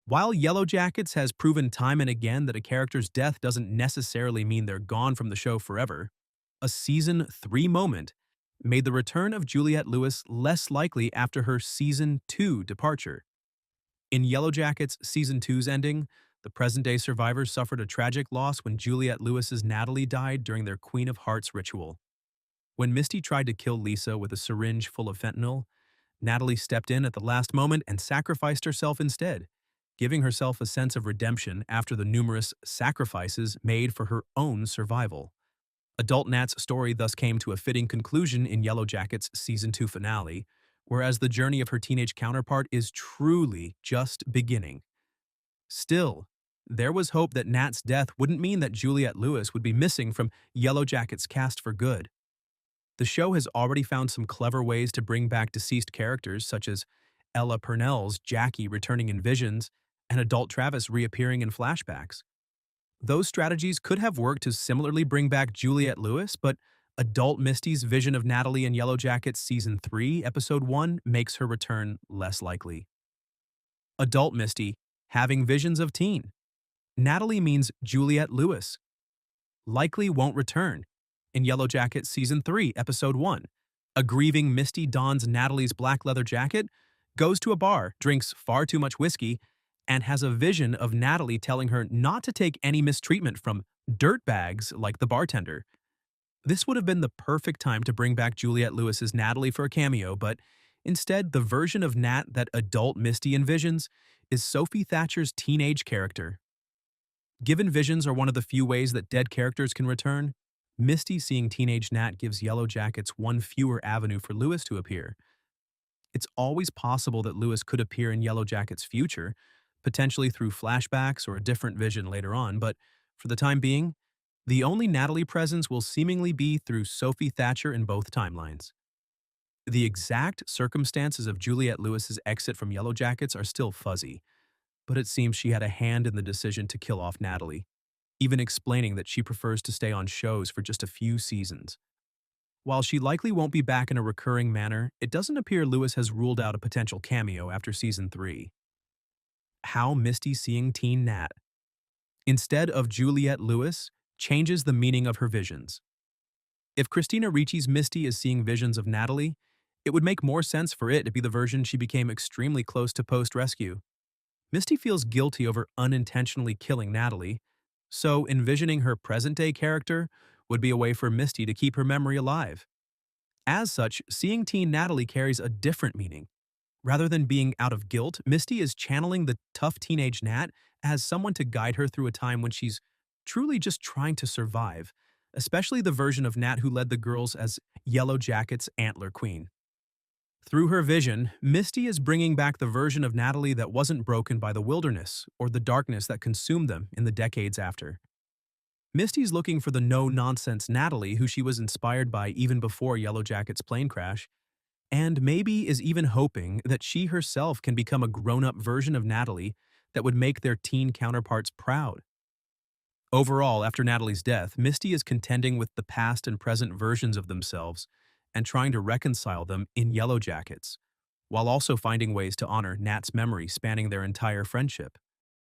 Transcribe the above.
While Yellowjackets has proven time and again that a character's death doesn't necessarily mean they're gone from the show forever, a Season 3 moment made the return of Juliette Lewis less likely after her Season 2 departure. In Yellowjackets Season two's ending, the present-day survivors suffered a tragic loss when Juliette Lewis's Natalie died during their Queen of Hearts ritual. When Misty tried to kill Lisa with a syringe full of fentanyl, Natalie stepped in at the last moment and sacrificed herself instead, giving herself a sense of redemption after the numerous sacrifices made for her own survival. Adult Nat's story thus came to a fitting conclusion in Yellowjackets' Season 2 finale, whereas the journey of her teenage counterpart is truly just beginning. Still, there was hope that Nat's death wouldn't mean that Juliette Lewis would be missing from Yellowjackets' cast for good. The show has already found some clever ways to bring back deceased characters, such as Ella Purnell's Jackie returning in visions and adult Travis reappearing in flashbacks. Those strategies could have worked to similarly bring back Juliette Lewis, but adult Misty's vision of Natalie in Yellowjackets Season 3, Episode 1 makes her return less likely. Adult Misty having visions of teen. Natalie means Juliette Lewis likely won't return. In Yellowjackets Season 3, Episode 1, a grieving Misty dons Natalie's black leather jacket, goes to a bar, drinks far too much whiskey, and has a vision of Natalie telling her not to take any mistreatment from dirtbags like the bartender. This would have been the perfect time to bring back Juliette Lewis's Natalie for a cameo, but instead, the version of Nat that adult Misty envisions is Sophie Thatcher's teenage character. Given visions are one of the few ways that dead characters can return, Misty seeing teenage Nat gives Yellowjackets one fewer avenue for Lewis to appear. It's always possible that Lewis could appear in Yellowjackets' future, potentially through flashbacks or a different vision later on, but for the time being, the only Natalie presence will seemingly be through Sophie Thatcher in both timelines. The exact circumstances of Juliette Lewis's exit from Yellowjackets are still fuzzy, but it seems she had a hand in the decision to kill off Natalie, even explaining that she prefers to stay on shows for just a few seasons. While she likely won't be back in a recurring manner, it doesn't appear Lewis has ruled out a potential cameo after Season 3. How Misty seeing teen Nat, instead of Juliette Lewis, changes the meaning of her visions. If Christina Ricci's Misty is seeing visions of Natalie, it would make more sense for it to be the version she became extremely close to post-rescue. Misty feels guilty over unintentionally killing Natalie, so envisioning her present-day character would be a way for Misty to keep her memory alive. As such, seeing teen Natalie carries a different meaning. Rather than being out of guilt, Misty is channeling the tough teenage Nat as someone to guide her through a time when she's truly just trying to survive, especially the version of Nat who led the girls as Yellowjackets' Antler Queen. Through her vision, Misty is bringing back the version of Natalie that wasn't broken by the wilderness or the darkness that consumed them in the decades after. Misty's looking for the no-nonsense Natalie who she was inspired by even before Yellowjackets' plane crash, and maybe is even hoping that she herself can become a grown-up version of Natalie that would make their teen counterparts proud. Overall, after Natalie's death, Misty is contending with the past and present versions of themselves and trying to reconcile them in Yellowjackets, while also finding ways to honor Nat's memory spanning their entire friendship.